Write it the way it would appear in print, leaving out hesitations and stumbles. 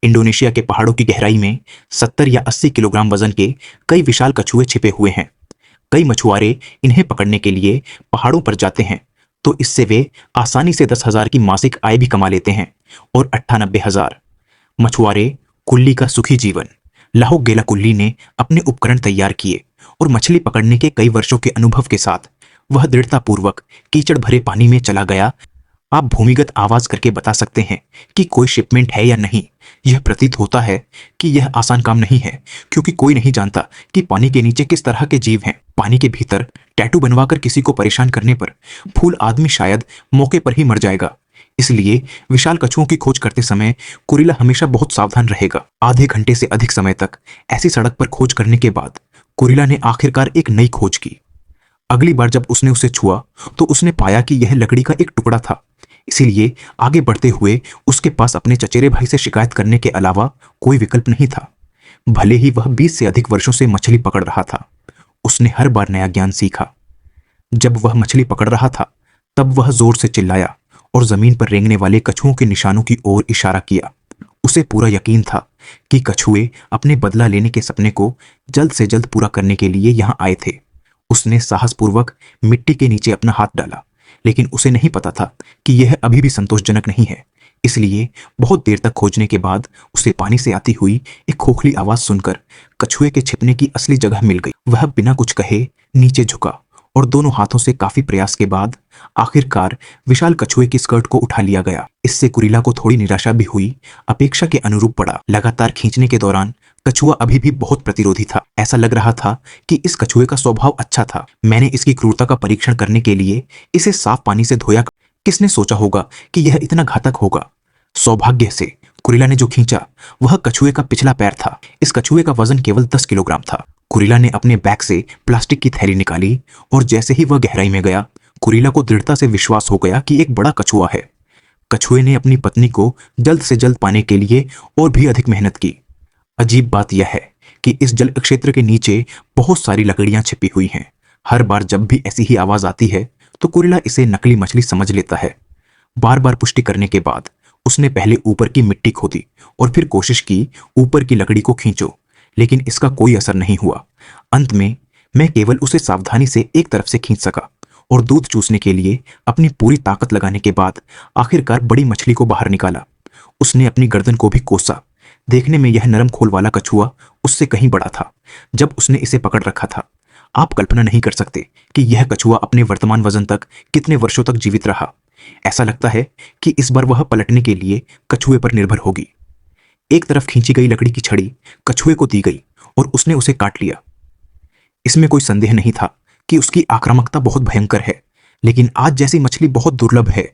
Indonesia के पहाड़ों की गहराई में 70 या 80 किलोग्राम वजन के कई विशाल कछुए छिपे हुए हैं। कई मछुआरे इन्हें पकड़ने के लिए पहाड़ों पर जाते हैं, तो इससे वे आसानी से 10,000 की मासिक आय भी कमा लेते हैं। और 98,000 मछुआरे कुल्ली का सुखी जीवन। लाहो गेला कुल्ली ने अपने उपकरण तैयार किए और मछली पकड़ने के कई वर्षों के अनुभव के साथ वह दृढ़तापूर्वक कीचड़ भरे पानी में चला गया। आप भूमिगत आवाज करके बता सकते हैं कि कोई शिपमेंट है या नहीं। यह प्रतीत होता है कि यह आसान काम नहीं है, क्योंकि कोई नहीं जानता कि पानी के नीचे किस तरह के जीव हैं। पानी के भीतर टैटू बनवाकर किसी को परेशान करने पर फूल आदमी शायद मौके पर ही मर जाएगा। इसलिए विशाल कछुओं की खोज करते समय कुरिला हमेशा बहुत सावधान रहेगा। आधे घंटे से अधिक समय तक ऐसी सड़क पर खोज करने के बाद कुरिला ने आखिरकार एक नई खोज की। अगली बार जब उसने उसे छुआ तो उसने पाया कि यह लकड़ी का एक टुकड़ा था। इसीलिए आगे बढ़ते हुए उसके पास अपने चचेरे भाई से शिकायत करने के अलावा कोई विकल्प नहीं था। भले ही वह 20 से अधिक वर्षों से मछली पकड़ रहा था, उसने हर बार नया ज्ञान सीखा। जब वह मछली पकड़ रहा था तब वह जोर से चिल्लाया और जमीन पर रेंगने वाले कछुओं के निशानों की ओर इशारा किया। उसे पूरा यकीन था कि कछुए अपने बदला लेने के सपने को जल्द से जल्द पूरा करने के लिए यहां आए थे। उसने साहसपूर्वक मिट्टी के नीचे अपना हाथ डाला, लेकिन उसे नहीं पता था कि यह अभी भी संतोषजनक नहीं है। इसलिए बहुत देर तक खोजने के बाद उसे पानी से आती हुई एक खोखली आवाज सुनकर कछुए के छिपने की असली जगह मिल गई। वह बिना कुछ कहे नीचे झुका और दोनों हाथों से काफी प्रयास के बाद आखिरकार विशाल कछुए की स्कर्ट को उठा लिया गया। इससे कुरिला को थोड़ी निराशा भी हुई। अपेक्षा के अनुरूप पड़ा। लगातार खींचने के दौरान कछुआ अभी भी बहुत प्रतिरोधी था। ऐसा लग रहा था कि इस कछुए का स्वभाव अच्छा था। मैंने इसकी क्रूरता का परीक्षण करने के लिए इसे साफ पानी से धोया। किसने सोचा होगा कि यह इतना घातक होगा। सौभाग्य से कुरिला ने जो खींचा वह कछुए का पिछला पैर था। इस कछुए का वजन केवल 10 किलोग्राम था। कुरिला ने अपने बैग से प्लास्टिक की थैली निकाली और जैसे ही वह गहराई में गया, कुरिला को दृढ़ता से विश्वास हो गया कि एक बड़ा कछुआ है। कछुए ने अपनी पत्नी को जल्द से जल्द पाने के लिए और भी अधिक मेहनत की। अजीब बात यह है कि इस जल क्षेत्र के नीचे बहुत सारी लकड़ियां छिपी हुई हैं। हर बार जब भी ऐसी ही आवाज आती है तो कुरिला इसे नकली मछली समझ लेता है। बार बार पुष्टि करने के बाद उसने पहले ऊपर की मिट्टी खोदी और फिर कोशिश की ऊपर की लकड़ी को खींचो, लेकिन इसका कोई असर नहीं हुआ। अंत में मैं केवल उसे सावधानी से एक तरफ से खींच सका और दूध चूसने के लिए अपनी पूरी ताकत लगाने के बाद आखिरकार बड़ी मछली को बाहर निकाला। उसने अपनी गर्दन को भी कोसा। देखने में यह नरम खोल वाला कछुआ उससे कहीं बड़ा था। जब उसने इसे पकड़ रखा था, आप कल्पना नहीं कर सकते कि यह कछुआ अपने वर्तमान वजन तक कितने वर्षों तक जीवित रहा। ऐसा लगता है कि इस बार वह पलटने के लिए कछुए पर निर्भर होगी। एक तरफ खींची गई लकड़ी की छड़ी कछुए को दी गई और उसने उसे काट लिया। इसमें कोई संदेह नहीं था कि उसकी आक्रामकता बहुत भयंकर है, लेकिन आज जैसी मछली बहुत दुर्लभ है।